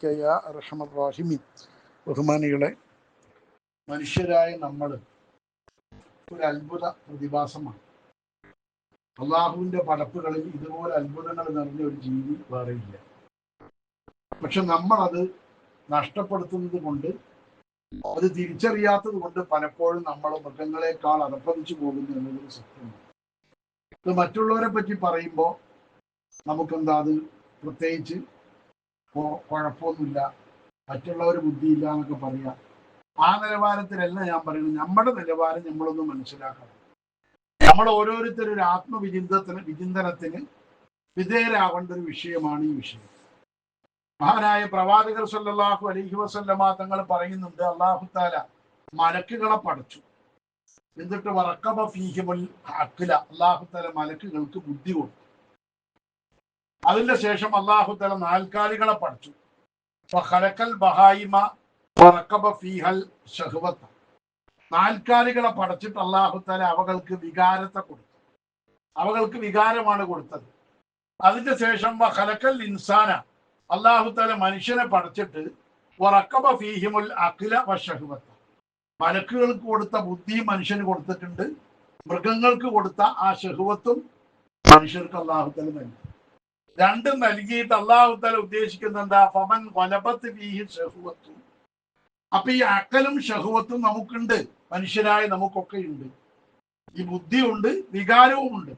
യാ അർഹമർ റഹീമീൻ. ബഹുമാനികളെ, മനുഷ്യരായ നമ്മൾ ഒരു അത്ഭുത പ്രതിഭാസമാണ്. അള്ളാഹുവിന്റെ പടപ്പുകളിൽ ഇതുപോലെ അത്ഭുതങ്ങൾ നിറഞ്ഞ ഒരു ജീവി വേറെയില്ല. പക്ഷെ നമ്മളത് നഷ്ടപ്പെടുത്തുന്നത് കൊണ്ട്, അത് തിരിച്ചറിയാത്തത് കൊണ്ട് പലപ്പോഴും നമ്മൾ മൃഗങ്ങളെക്കാൾ അധപ്പതിച്ചു പോകുന്നു എന്നതൊരു സത്യമാണ്. ഇത് മറ്റുള്ളവരെ പറ്റി പറയുമ്പോൾ നമുക്കെന്താ, അത് പ്രത്യേകിച്ച് കുഴപ്പമൊന്നുമില്ല, മറ്റുള്ളവർ ബുദ്ധിയില്ല എന്നൊക്കെ പറയാം. ആ നിലവാരത്തിലല്ല ഞാൻ പറയുന്നത്. നമ്മുടെ നിലവാരം നമ്മളൊന്ന് മനസ്സിലാക്കണം. നമ്മൾ ഓരോരുത്തരും ഒരു വിചിന്തനത്തിന് വിധേയരാകേണ്ട ഒരു വിഷയമാണ് ഈ വിഷയം. മഹാനായ പ്രവാചകർ സല്ലല്ലാഹു അലൈഹി വസല്ലമ തങ്ങൾ പറയുന്നുണ്ട്, അല്ലാഹു തആല മലക്കുകളെ പടച്ചു, എന്നിട്ട് വറക്കബ ഫീഹിമുൽ അഖ്ല, അല്ലാഹു തആല മലക്കുകൾക്ക് ബുദ്ധി കൊടുത്തു. അതിന്റെ ശേഷം അല്ലാഹു തആല നാൽക്കാലികളെ പടച്ചു, ഫഖലഖൽ ബഹായിമ വറക്കബ ഫീഹൽ ശഹ്വത. നാൽക്കാലികളെ പടച്ചിട്ട് അല്ലാഹു തആല അവകൾക്ക് വികാരത്തെ കൊടുത്തു, അവകൾക്ക് വികാരമാണ് കൊടുത്തത്. അതിന്റെ ശേഷം വഖലഖൽ ഇൻസാന, അല്ലാഹു തആല മനുഷ്യനെ പടച്ചിട്ട് വറക്കബ ഫീഹിമുൽ അഖ്ല വശഹ്വത. മലക്കുകൾക്ക് കൊടുത്ത ബുദ്ധി മനുഷ്യന് കൊടുത്തിട്ടുണ്ട്, മൃഗങ്ങൾക്ക് കൊടുത്ത ആ ശഹ്വത്തും മനുഷ്യർക്ക് അല്ലാഹു തആല നൽകി. രണ്ടും നൽകിയിട്ട് അല്ലാഹു തആല ഉദ്ദേശിക്കുന്നത് എന്താ? ഫമൻ വലബത്ത് ഫീഹി ശഹ്വത്തു. അപ്പൊ ഈ അക്കലും ശഹ്വത്തും നമുക്കുണ്ട്, മനുഷ്യരായ നമുക്കൊക്കെ ഉണ്ട്. ഈ ബുദ്ധിയുണ്ട്, വികാരവും ഉണ്ട്.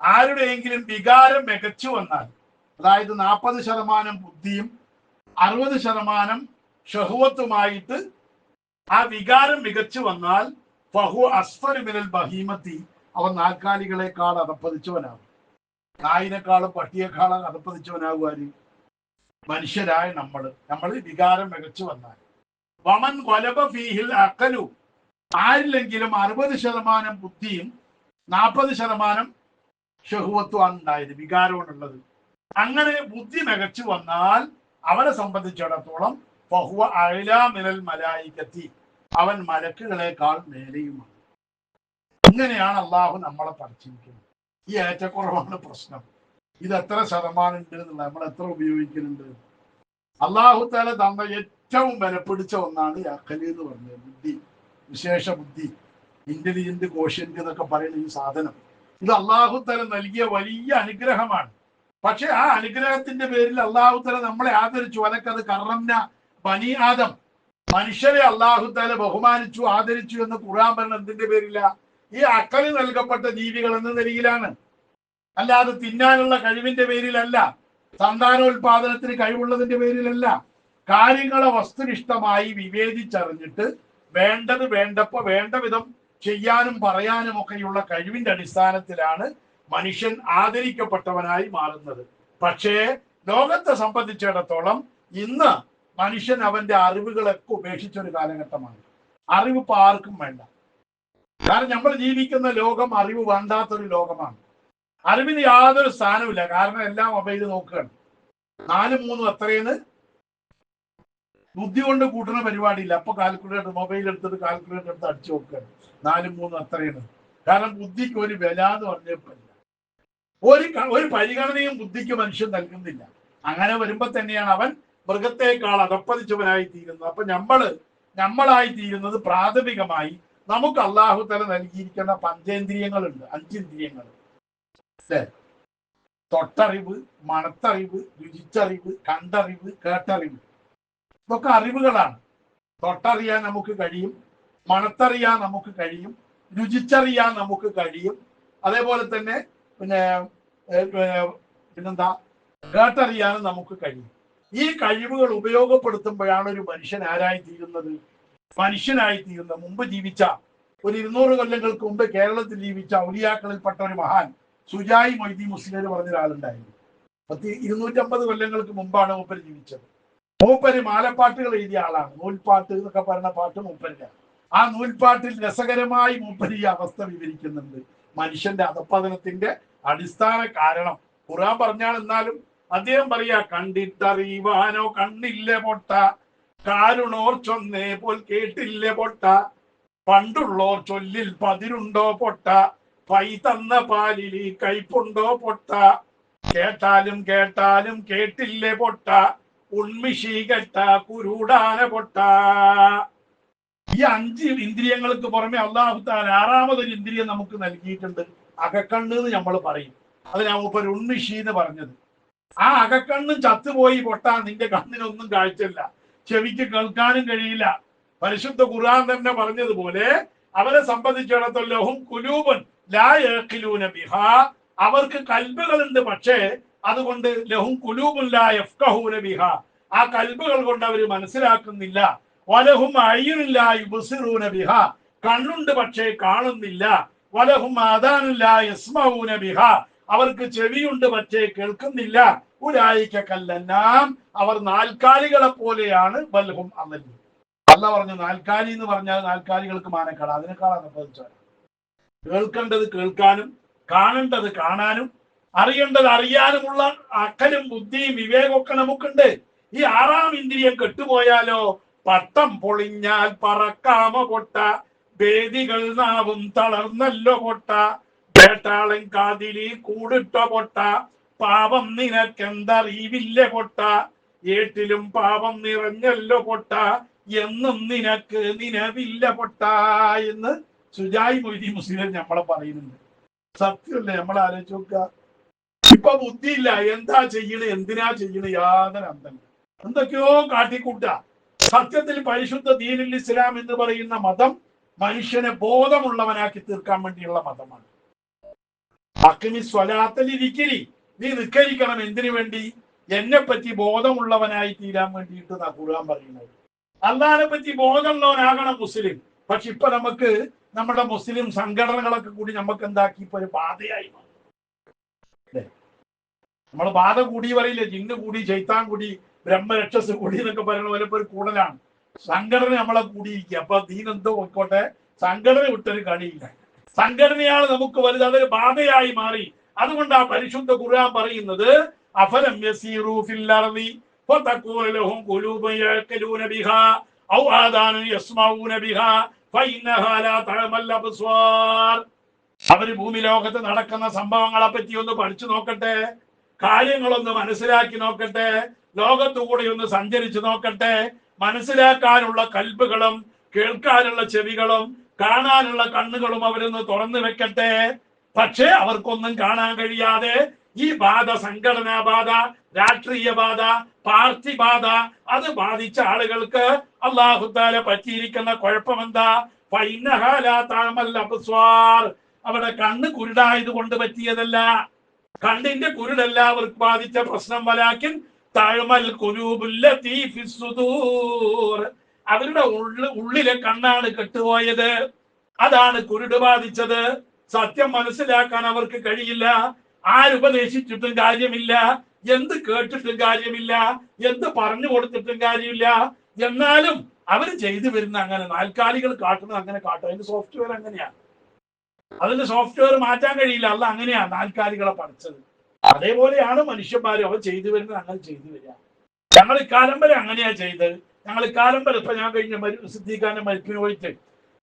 ആരുടെയെങ്കിലും വികാരം മികച്ചു വന്നാൽ, അതായത് 40% ബുദ്ധിയും 60% ശഹ്വത്തുമായിട്ട് ആ വികാരം മികച്ചു വന്നാൽ ഫഹു അസ്ഫലു മിനൽ ബഹീമത്തി, അവൻ നാൽക്കാലികളെക്കാൾ അധപ്പതിച്ചവനാകും. നായിനേക്കാളും പട്ടിയേക്കാളും അധപ്പതിച്ചവനാകുവാൻ മനുഷ്യരായ നമ്മൾ വികാരം മികച്ചു വന്നാൽ. വമൻ വലബ ഫീഹിൽ അഖലു, ആരില്ലെങ്കിലും 60% ബുദ്ധിയും 40% ശഹ്വത്തുമാണ് ഉണ്ടായത്, വികാരമാണുള്ളത്. അങ്ങനെ ബുദ്ധി മികച്ചു വന്നാൽ അവനെ സംബന്ധിച്ചിടത്തോളം ഫഹുവ അഅ്ലാ മിനൽ മലായികത്തി, അവൻ മലക്കുകളെക്കാൾ മേലെയുമാണ്. ഇങ്ങനെയാണ് അള്ളാഹു നമ്മളെ പഠിച്ചിരിക്കുന്നത്. ഈ ഏറ്റക്കുറവാണ് പ്രശ്നം. ഇത് എത്ര ശതമാനം ഉണ്ട് എന്നുള്ള, നമ്മൾ എത്ര ഉപയോഗിക്കുന്നുണ്ട്? അള്ളാഹു തആല തന്ന ഏറ്റവും വിലപിടിച്ച ഒന്നാണ് അഖല് എന്ന് പറഞ്ഞത്, ബുദ്ധി, വിശേഷ ബുദ്ധി, ഇന്റലിജന്റ് കോഷ്യന്റ് എന്നൊക്കെ പറയുന്ന ഈ സാധനം. ഇത് അള്ളാഹു തആല നൽകിയ വലിയ അനുഗ്രഹമാണ്. പക്ഷെ ആ അനുഗ്രഹത്തിന്റെ പേരിൽ അള്ളാഹു തആല നമ്മളെ ആദരിച്ചു. വലക്കത് കറംന ബനി ആദം, മനുഷ്യരെ അള്ളാഹു തആല ബഹുമാനിച്ചു, ആദരിച്ചു എന്ന് ഖുർആൻ പറഞ്ഞ എന്തിന്റെ പേരില്ല? ഈ അഖല് നൽകപ്പെട്ട ജീവികൾ എന്ന നിലയിലാണ്. അല്ലാതെ തിന്നാനുള്ള കഴിവിന്റെ പേരിലല്ല, സന്താനോൽപാദനത്തിന് കഴിവുള്ളതിന്റെ പേരിലല്ല. കാര്യങ്ങളെ വസ്തുനിഷ്ഠമായി വിവേചിച്ചറിഞ്ഞിട്ട് വേണ്ടത് വേണ്ടപ്പോ വേണ്ട വിധം ചെയ്യാനും പറയാനും ഒക്കെയുള്ള കഴിവിന്റെ അടിസ്ഥാനത്തിലാണ് മനുഷ്യൻ ആദരിക്കപ്പെട്ടവനായി മാറുന്നത്. പക്ഷേ ലോകത്തെ സംബന്ധിച്ചിടത്തോളം ഇന്ന് മനുഷ്യൻ അവന്റെ അറിവുകളൊക്കെ ഉപേക്ഷിച്ച ഒരു കാലഘട്ടമാണ്. അറിവ് ഇപ്പൊ ആർക്കും വേണ്ട. കാരണം നമ്മൾ ജീവിക്കുന്ന ലോകം അറിവ് വേണ്ടാത്തൊരു ലോകമാണ്. അറിവിന് യാതൊരു സ്ഥാനമില്ല. കാരണം എല്ലാം മൊബൈൽ നോക്കുകയാണ്. 4 3 എത്രയെന്ന് ബുദ്ധി കൊണ്ട് കൂട്ടുന്ന പരിപാടിയില്ല. അപ്പൊ കാൽക്കുലേറ്റർ, മൊബൈൽ എടുത്തിട്ട് കാൽക്കുലേറ്റർ എടുത്ത് അടിച്ചു നോക്കുകയാണ് 4 3 എത്രയെന്ന്. കാരണം ബുദ്ധിക്ക് ഒരു വില എന്ന് പറഞ്ഞില്ല, ഒരു പരിഗണനയും ബുദ്ധിക്ക് മനുഷ്യൻ നൽകുന്നില്ല. അങ്ങനെ വരുമ്പോ തന്നെയാണ് അവൻ മൃഗത്തെക്കാൾ അധപ്പതിച്ചവനായി തീരുന്നത്. അപ്പൊ നമ്മളായി തീരുന്നത് പ്രാഥമികമായി നമുക്ക് അല്ലാഹു തആല നൽകിയിരിക്കുന്ന പഞ്ചേന്ദ്രിയങ്ങളുണ്ട്, 5 ഇന്ദ്രിയങ്ങൾ. തൊട്ടറിവ്, മണത്തറിവ്, രുചിച്ചറിവ്, കണ്ടറിവ്, കേട്ടറിവ്. ഇതൊക്കെ അറിവുകളാണ്. തൊട്ടറിയാൻ നമുക്ക് കഴിയും, മണത്തറിയാൻ നമുക്ക് കഴിയും, രുചിച്ചറിയാൻ നമുക്ക് കഴിയും. അതേപോലെ തന്നെ പിന്നെന്താ, കേട്ടറിയാനും നമുക്ക് കഴിയും. ഈ കഴിവുകൾ ഉപയോഗപ്പെടുത്തുമ്പോഴാണ് ഒരു മനുഷ്യൻ ആരായി തീരുന്നത്? മനുഷ്യനായി തീരുന്നത്. മുമ്പ് ജീവിച്ച ഒരു 200 കൊല്ലങ്ങൾക്ക് മുമ്പ് കേരളത്തിൽ ജീവിച്ച ഔലിയാക്കളിൽപ്പെട്ട ഒരു മഹാൻ സുജായി മൊയ്തീൻ മുസ്ലിയാർ പറഞ്ഞ ഒരാളുണ്ടായിരുന്നു. 250 കൊല്ലങ്ങൾക്ക് മുമ്പാണ് മൂപ്പര് ജീവിച്ചത്. മൂപ്പര് മാലപ്പാട്ടുകൾ എഴുതിയ ആളാണ്. നൂൽപ്പാട്ട് എന്നൊക്കെ പറയുന്ന പാട്ട് മൂപ്പരില്ല. ആ നൂൽപ്പാട്ടിൽ രസകരമായി മൂപ്പര് ഈ അവസ്ഥ വിവരിക്കുന്നുണ്ട്. മനുഷ്യന്റെ അധപ്പതനത്തിന്റെ അടിസ്ഥാന കാരണം ഖുർആൻ പറഞ്ഞാൽ എന്നാലും അദ്ദേഹം പറയാ, കണ്ടിട്ടറിയുവാനോ കണ്ണില്ല പൊട്ട, കാരുണോർ ചൊന്നേ പോൽ കേട്ടില്ല പൊട്ട, പണ്ടുള്ളോർ ചൊല്ലിൽ പതിരുണ്ടോ പൊട്ട, പൈ തന്ന പാലിൽ കയ്പുണ്ടോ പൊട്ട, കേട്ടാലും കേട്ടാലും കേട്ടില്ലേ പൊട്ട, ഉൺമിഷി കെട്ട കുരുടാന പൊട്ട. ഈ 5 ഇന്ദ്രിയങ്ങൾക്ക് പുറമെ അള്ളാഹു തആല 6ാമതൊരു ഇന്ദ്രിയം നമുക്ക് നൽകിയിട്ടുണ്ട്. അകക്കണ്ണ് എന്ന് നമ്മൾ പറയും. അതിനാ മൂപ്പർ ഉൺമിഷി എന്ന് പറഞ്ഞത്. ആ അകക്കണ്ണും ചത്തുപോയി പൊട്ടാ, നിന്റെ കണ്ണിനൊന്നും കാഴ്ചയില്ല, ചെവിക്ക് കേൾക്കാനും കഴിയില്ല. പരിശുദ്ധ ഖുർആൻ തന്നെ പറഞ്ഞതുപോലെ അവരെ സംബന്ധിച്ചിടത്തോളം ലഹും ഖുലൂബുൻ ലാ യഖിലൂന ബിഹാ, അവർക്ക് കൽബുകളുണ്ട്, പക്ഷേ അതുകൊണ്ട് ലഹും ഖുലൂബുൻ ലാ യഫ്ഖഹൂന ബിഹാ, ആ കൽബുകൾ കൊണ്ട് അവർ മനസ്സിലാക്കുന്നില്ല. വലഹും അയ്യുൻ ലാ യുബ്സിറൂന ബിഹാ, കണ്ണുണ്ട് പക്ഷേ കാണുന്നില്ല. വലഹും ആദാനുൻ ലാ യസ്മഊന ബിഹാ, അവർക്ക് ചെവിയുണ്ട് പക്ഷേ കേൾക്കുന്നില്ല. ഉലൈക കല്ലന്നാം, അവർ നാൽക്കാലികളെ പോലെയാണ്. ബൽഹും അളൽ. അല്ലാഹു പറഞ്ഞു നാൽക്കാലി എന്ന് പറഞ്ഞാൽ നാൽക്കാലികൾക്ക് മാനക്കേട്, അതിനേക്കാളാണ് പ്രവചിച്ചത്. കേൾക്കേണ്ടത് കേൾക്കാനും കാണേണ്ടത് കാണാനും അറിയേണ്ടത് അറിയാനുമുള്ള അക്കലും ബുദ്ധിയും വിവേകമൊക്കെ നമുക്കുണ്ട്. ഈ 6ാം ഇന്ദ്രിയം കെട്ടുപോയാലോ പട്ടം പൊളിഞ്ഞാൽ പറക്കാമ പൊട്ട, വേദികൾ നാവും തളർന്നല്ലോ പൊട്ട, വേട്ടാളൻ കാതിലി കൂടിട്ട പൊട്ട, പാപം നിനക്കെന്തറിയില്ല പൊട്ട, ഏട്ടിലും പാപം നിറഞ്ഞല്ലോ പൊട്ട, എന്നും നിനക്ക് നിലവില്ല പൊട്ട എന്ന് സുജായി മൊയ്തീൻ മുസ്ലിം നമ്മളെ പറയുന്നുണ്ട്. സത്യമല്ലേ? നമ്മൾ ആലോചിച്ച് നോക്കുക. ഇപ്പൊ ബുദ്ധിയില്ല, എന്താ ചെയ്യണ്, എന്തിനാ ചെയ്യണ്, യാതൊരു അന്തം, എന്തൊക്കെയോ കാട്ടിക്കൂട്ട. സത്യത്തിൽ പരിശുദ്ധ ദീനുൽ ഇസ്ലാം എന്ന് പറയുന്ന മതം മനുഷ്യനെ ബോധമുള്ളവനാക്കി തീർക്കാൻ വേണ്ടിയുള്ള മതമാണ്. അഖിമി സ്വലാത്തൽ ദിക്രി, നീ നിസ്കരിക്കണം. എന്തിനു വേണ്ടി? എന്നെ പറ്റി ബോധമുള്ളവനായി തീരാൻ വേണ്ടിയിട്ട് ഖുർആൻ പറയുന്നത്. അള്ളാഹിനെ പറ്റി ബോധമുള്ളവനാകണം മുസ്ലിം. പക്ഷെ ഇപ്പൊ നമുക്ക് നമ്മുടെ മുസ്ലിം സംഘടനകളൊക്കെ കൂടി നമുക്ക് എന്താക്കി, ഇപ്പൊ ഒരു ബാധയായി മാറി. നമ്മൾ ബാധ കൂടി പറയില്ലേ, ജിന്ന് കൂടി, ശൈത്താൻ കൂടി, ബ്രഹ്മരക്ഷസ് കൂടി എന്നൊക്കെ പറയുന്ന പോലെ ഇപ്പൊ ഒരു കൂടലാണ്. സംഘടന നമ്മളെ കൂടിയിരിക്കുക. അപ്പൊ ദീനെന്തോ പോയിക്കോട്ടെ, സംഘടന വിട്ടൊരു കളിയില്ല. സംഘടനയാണ് നമുക്ക് വലുത്, അതൊരു ബാധയായി മാറി. അതുകൊണ്ട് ആ പരിശുദ്ധ ഖുർആൻ പറയുന്നത് അഫലം യസീറു ഫിൽ അർളി ഫതകൂന ലഹും ഖുലൂബുൻ യഅഖിലൂന ബിഹാ ഔ ആദാനുൻ യസ്മഊന ബിഹാ ഫഇന്നഹാ ലാ തഅമൽ അബ്സ്വാർ. അവര് ഭൂമി ലോകത്ത് നടക്കുന്ന സംഭവങ്ങളെ പറ്റി ഒന്ന് പഠിച്ചു നോക്കട്ടെ, കാര്യങ്ങളൊന്ന് മനസ്സിലാക്കി നോക്കട്ടെ, ലോകത്തുകൂടെ ഒന്ന് സഞ്ചരിച്ചു നോക്കട്ടെ. മനസ്സിലാക്കാനുള്ള കൽബുകളും കേൾക്കാനുള്ള ചെവികളും കാണാനുള്ള കണ്ണുകളും അവരൊന്ന് തുറന്നു വെക്കട്ടെ. പക്ഷേ അവർക്കൊന്നും കാണാൻ കഴിയാതെ ഈ ബാധ, സംഘടനാ ബാധ, രാഷ്ട്രീയ ബാധ, പാർട്ടി ബാധ, അത് ബാധിച്ച ആളുകൾക്ക് അല്ലാഹു തആല പറ്റിയിരിക്കുന്ന കുഴപ്പമെന്താ? ഫഇന്നഹാ ലാ തഅമൽ അബ്സ്വാർ, അവിടെ കണ്ണ് കുരുടായത് കൊണ്ട് പറ്റിയതല്ല. കണ്ണിന്റെ കുരുടല്ല അവർക്ക് ബാധിച്ച പ്രശ്നം. വലാകിൻ തഅമൽ ഖുലൂബുല്ലതീ ഫിസ് സുദൂർ, അവരുടെ ഉള്ളിലെ കണ്ണാണ് കെട്ടുപോയത്, അതാണ് കുരുട് ബാധിച്ചത്. സത്യം മനസ്സിലാക്കാൻ അവർക്ക് കഴിയില്ല. ആരുപദേശിച്ചിട്ടും കാര്യമില്ല, എന്ത് കേട്ടിട്ടും കാര്യമില്ല, എന്ത് പറഞ്ഞു കൊടുത്തിട്ടും കാര്യമില്ല. എന്നാലും അവർ ചെയ്തു വരുന്ന അങ്ങനെ നാൽക്കാലികൾ കാട്ടുന്നത് അങ്ങനെ കാട്ടും. അതിന്റെ സോഫ്റ്റ്വെയർ അങ്ങനെയാണ്. അതിന്റെ സോഫ്റ്റ്വെയർ മാറ്റാൻ കഴിയില്ല. അല്ല അങ്ങനെയാണ് നാൽക്കാലികളെ പഠിച്ചത്. അതേപോലെയാണ് മനുഷ്യന്മാരും അവർ ചെയ്തു വരുന്നത് അങ്ങനെ ചെയ്തു വരിക. ഞങ്ങൾ ഇക്കാലം വരെ അങ്ങനെയാ ചെയ്തത്. ഞങ്ങൾ ഇക്കാലം വരെ ഇപ്പൊ ഞാൻ കഴിഞ്ഞ സിദ്ദീഖാന്റെ മരിപ്പിന് പോയിട്ട്,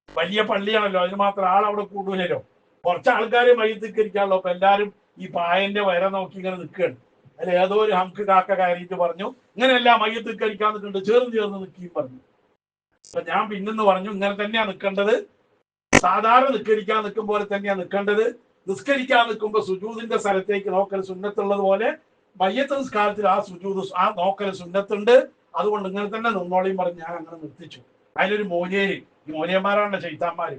വലിയ പള്ളിയാണല്ലോ, അതിന് മാത്രം ആളവിടെ കൂടുതലല്ലോ, കുറച്ച് ആൾക്കാരെ മയ്യത്തിക്കരിക്കാണല്ലോ. അപ്പൊ എല്ലാരും ഈ പായന്റെ വര നോക്കി ഇങ്ങനെ നിൽക്കുകയാണ്. അതിൽ ഏതോ ഒരു ഹംക്ക് കാക്ക കയറിയിട്ട് പറഞ്ഞു, ഇങ്ങനെയല്ല മയ്യത്തിക്കരിക്കാൻ നിൽക്കുന്നുണ്ട്, ചേർന്ന് നിൽക്കുകയും പറഞ്ഞു. അപ്പൊ ഞാൻ പിന്നെന്ന് പറഞ്ഞു, ഇങ്ങനെ തന്നെയാ നിൽക്കേണ്ടത്, സാധാരണ നിസ്കരിക്കാൻ നിൽക്കും പോലെ തന്നെയാ നിൽക്കേണ്ടത്. നിസ്കരിക്കാൻ നിൽക്കുമ്പോൾ സുജൂദിന്റെ സ്ഥലത്തേക്ക് നോക്കൽ സുന്നത്തുള്ളത് പോലെ മയ്യത്ത് നിസ്കാരത്തിൽ ആ സുജൂദ്, ആ നോക്കൽ സുന്നത്തുണ്ട്. അതുകൊണ്ട് ഇങ്ങനെ തന്നെ നിന്നോളിയും പറഞ്ഞ് ഞാൻ അങ്ങനെ നിർത്തിച്ചു. അതിലൊരു മോര്യേര്, ഈ മോര്യന്മാരാണ് ശൈത്താന്മാര്,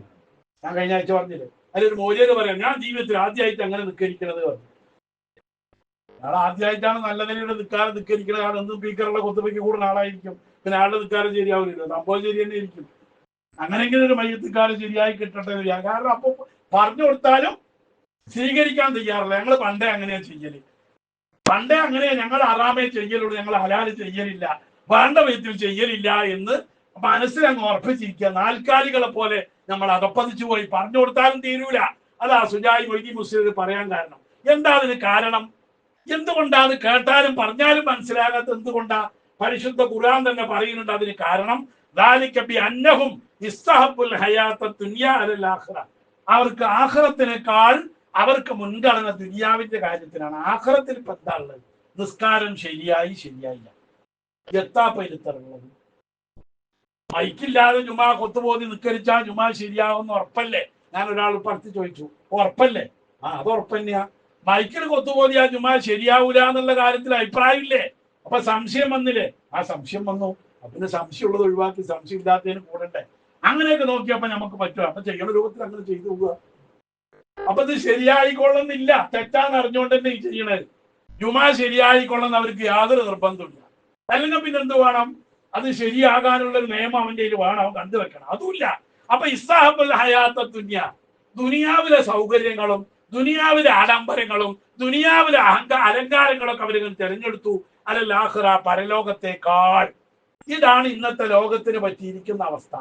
ഞാൻ കഴിഞ്ഞ ആഴ്ച പറഞ്ഞില്ലേ, അതിലൊരു മോര്യേര് പറയാം, ഞാൻ ജീവിതത്തിൽ ആദ്യമായിട്ട് അങ്ങനെ നിസ്കരിക്കണത് പറഞ്ഞു. അയാൾ ആദ്യമായിട്ടാണ് നല്ല നിലയുടെ നിസ്കരിക്കുന്നത്. ആൾ എന്തും സ്പീക്കറുള്ള കൊത്തുപയ്ക്ക് കൂടുന്ന ആളായിരിക്കും. പിന്നെ ആളുടെ നിസ്കാരം ശരിയാവില്ല, സംഭവം ശരി തന്നെ ഇരിക്കും. അങ്ങനെയെങ്കിലും ഒരു മയ്യത്തുകാരൻ ശരിയായി കിട്ടട്ടെ. കാരണം അപ്പൊ പറഞ്ഞു കൊടുത്താലും സ്വീകരിക്കാൻ തയ്യാറില്ല. ഞങ്ങൾ പണ്ടേ അങ്ങനെയാ ചെയ്യല്, പണ്ടേ അങ്ങനെയാ, ഞങ്ങൾ ഹറാമേ ചെയ്യലുള്ളൂ, ഞങ്ങൾ ഹലാല് ചെയ്യലില്ല, വേണ്ട വിധത്തിൽ ചെയ്യലില്ല എന്ന് മനസ്സിലങ്ങ് ഉറപ്പിച്ചിരിക്കുക. നാൽക്കാലികളെ പോലെ നമ്മൾ അകപ്പതിച്ചു പോയി. പറഞ്ഞു കൊടുത്താലും തീരൂല. അതാ സുജായി മൊയ്തീൻ മുസ്ലിം പറയാൻ കാരണം. എന്താ അതിന് കാരണം? എന്തുകൊണ്ടാണ് കേട്ടാലും പറഞ്ഞാലും മനസ്സിലാകാത്ത? എന്തുകൊണ്ടാ? പരിശുദ്ധ ഖുർആൻ തന്നെ പറയുന്നുണ്ട് അതിന് കാരണം. അവർക്ക് ആഖിറത്തിനേക്കാൾ അവർക്ക് മുൻഗണന ദുനിയാവിന്റെ കാര്യത്തിലാണ്. ആഖിറത്തിൽ ഇപ്പൊ എന്താ ഉള്ളത്? നിസ്കാരം ശരിയായില്ല, എത്താപ്പയിലെത്തറുള്ളത്. മൈക്കില്ലാതെ ജുമാ കൊത്തുപോതി നിക്കരിച്ചാൽ ജുമാ ശരിയാവുന്ന ഉറപ്പല്ലേ? ഞാൻ ഒരാൾ പഠിച്ച് ചോദിച്ചു, ഉറപ്പല്ലേ? അത് ഉറപ്പ് തന്നെയാ. മൈക്കിൽ കൊത്തുപോതിയാ ജുമാ ശരിയാവൂല എന്നുള്ള കാര്യത്തിൽ അഭിപ്രായമില്ലേ? അപ്പൊ സംശയം വന്നില്ലേ? ആ സംശയം വന്നു. പിന്നെ സംശയമുള്ളത് ഒഴിവാക്കി സംശയം ഇല്ലാത്തതിന് കൂടണ്ടേ? അങ്ങനെയൊക്കെ നോക്കിയപ്പോ നമുക്ക് പറ്റുക. അപ്പൊ ചെയ്യണ രൂപത്തിൽ അങ്ങനെ ചെയ്തു പോവുക. അപ്പൊ ഇത് ശരിയായിക്കൊള്ളുന്നില്ല, തെറ്റാന്ന് അറിഞ്ഞുകൊണ്ട് തന്നെ ഈ ചെയ്യണത്. ജുമാ ശരിയായിക്കൊള്ളുന്ന അവർക്ക് യാതൊരു നിർബന്ധമില്ല. അല്ലെങ്കിൽ പിന്നെ എന്ത് വേണം? അത് ശരിയാകാനുള്ള ഒരു നിയമം അവന്റെ കയ്യിൽ വേണം, അവൻ കണ്ടുവെക്കണം. അതുമില്ല. അപ്പൊ ഇസ്താഹബുൽ ഹയാത്ത ദുനിയാവിലെ സൗകര്യങ്ങളും ദുനിയാവിലെ ആഡംബരങ്ങളും ദുനിയാവിലെ അലങ്കാരങ്ങളൊക്കെ അവർ തിരഞ്ഞെടുത്തു. അല്ലൽ ആഖിറ, പരലോകത്തേക്കാൾ. ഇതാണ് ഇന്നത്തെ ലോകത്തിന് പറ്റിയിരിക്കുന്ന അവസ്ഥ.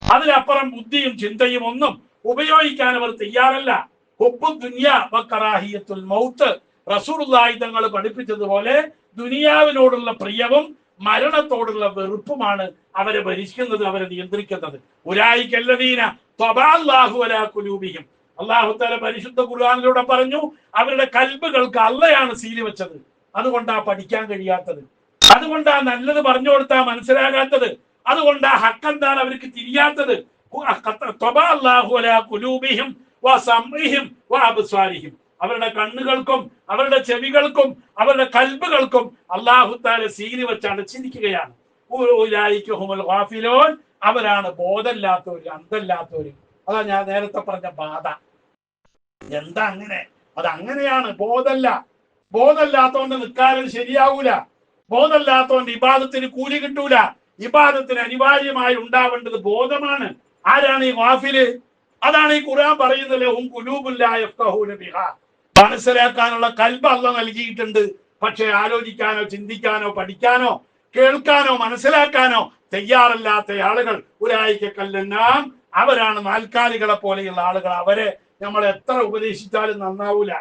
അതിലപ്പുറം ബുദ്ധിയും ചിന്തയും ഒന്നും ഉപയോഗിക്കാൻ അവർ തയ്യാറല്ല. ഹുബ്ബു ദുനിയ വ കറാഹിയത്തുൽ മൗത്ത്. റസൂലുള്ളാഹി തങ്ങൾ പഠിപ്പിച്ചതുപോലെ ദുനിയാവിനോടുള്ള പ്രിയവും മരണത്തോടുള്ള വെറുപ്പുമാണ് അവരെ ഭരിക്കുന്നത്, അവരെ നിയന്ത്രിക്കുന്നത്. ഉലൈകല്ലദീന ത്വബഅല്ലാഹു അലാ ഖുലൂബിഹിം. അല്ലാഹു തആല പരിശുദ്ധ ഖുർആനിലൂടെ പറഞ്ഞു, അവരുടെ കൽബുകൾക്ക് അള്ളയാണ് സീല് വെച്ചത്. അതുകൊണ്ടാ പഠിക്കാൻ കഴിയാത്തത്, അതുകൊണ്ടാ നല്ലത് പറഞ്ഞു കൊടുത്താൽ മനസ്സിലാകാത്തത്, അതുകൊണ്ടാ ഹക്കെന്താണ് അവർക്ക് തിരിയാത്തത്. ത്വബഅല്ലാഹു അലാ ഖുലൂബിഹിം വസംഇഹിം വഅബ്സാരിഹിം. അവരുടെ കണ്ണുകൾക്കും അവരുടെ ചെവികൾക്കും അവരുടെ കൽബുകൾക്കും അല്ലാഹു തആല സീല് വെച്ച് അടച്ചിരിക്കുകയാണ്. അവരാണ് ബോധമില്ലാത്തവര്, അന്തല്ലാത്തവര്. അതാ ഞാൻ നേരത്തെ പറഞ്ഞ ബാധ. എന്താ അങ്ങനെ? അതങ്ങനെയാണ്. ബോധമില്ലാത്തോണ്ട് നിൽക്കാനും ശരിയാവൂല. ബോധമില്ലാത്തോണ്ട് ഇബാദത്തിന് കൂലി കിട്ടൂല. ഇബാദത്തിന് അനിവാര്യമായി ഉണ്ടാവേണ്ടത് ബോധമാണ്. ആരാണ് ഈ ഗാഫില്? അതാണ് ഈ ഖുർആൻ പറയുന്നത്, ലഹും ഖുലൂബുൻ ലാ യഫ്ഖഹൂന ബിഹാ. മനസ്സിലാക്കാനുള്ള കൽബ് അല്ലാഹ് നൽകിയിട്ടുണ്ട്. പക്ഷെ ആലോചിക്കാനോ ചിന്തിക്കാനോ പഠിക്കാനോ കേൾക്കാനോ മനസ്സിലാക്കാനോ തയ്യാറല്ലാത്ത ആളുകൾ. ഉലൈകല്ലദീന, അവരാണ് നാൽക്കാലികളെ പോലെയുള്ള ആളുകൾ. അവരെ നമ്മൾ എത്ര ഉപദേശിച്ചാലും നന്നാവൂല,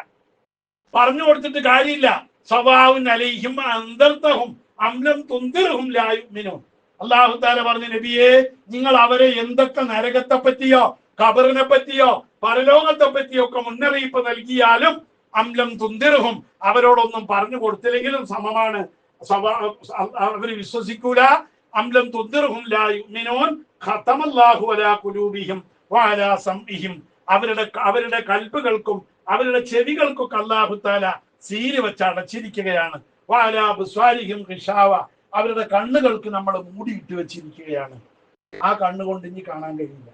പറഞ്ഞു കൊടുത്തിട്ട് കാര്യമില്ല. സവാഉൻ അലൈഹിം അൻദർതഹും അം ലം തുൻദിർഹും ലാ യുഅ്മിനൂൻ. അല്ലാഹു തആല പറഞ്ഞു, നബിയെ, നിങ്ങൾ അവരെ എന്തൊക്കെ നരകത്തെ പറ്റിയോ ഖബറിനെ പറ്റിയോ പരലോകത്തെ പറ്റിയോ ഒക്കെ മുന്നറിയിപ്പ് നൽകിയാലും അംലം തുന്തിർഹും, അവരോടൊന്നും പറഞ്ഞു കൊടുത്തില്ലെങ്കിലും സമമാണ്. അവര് വിശ്വസിക്കൂല. അംലം തുന്തിർഹും ലാ യുഅ്മിനൂൻ ഖതമല്ലാഹു അലാ ഖുലൂബിഹിം വഅലാ സംഇഹിം. അവരുടെ കൽബുകൾക്കും അവരുടെ ചെവികൾക്കൊക്കെ അല്ലാഹു തആല സീല് വെച്ച് അടച്ചിരിക്കുകയാണ്. വഅലാ അബ്സാരിഹിം ഗിശാവ. അവരുടെ കണ്ണുകൾക്ക് നമ്മൾ മൂടിയിട്ട് വെച്ചിരിക്കുകയാണ്. ആ കണ്ണുകൊണ്ട് ഇനി കാണാൻ കഴിയില്ല.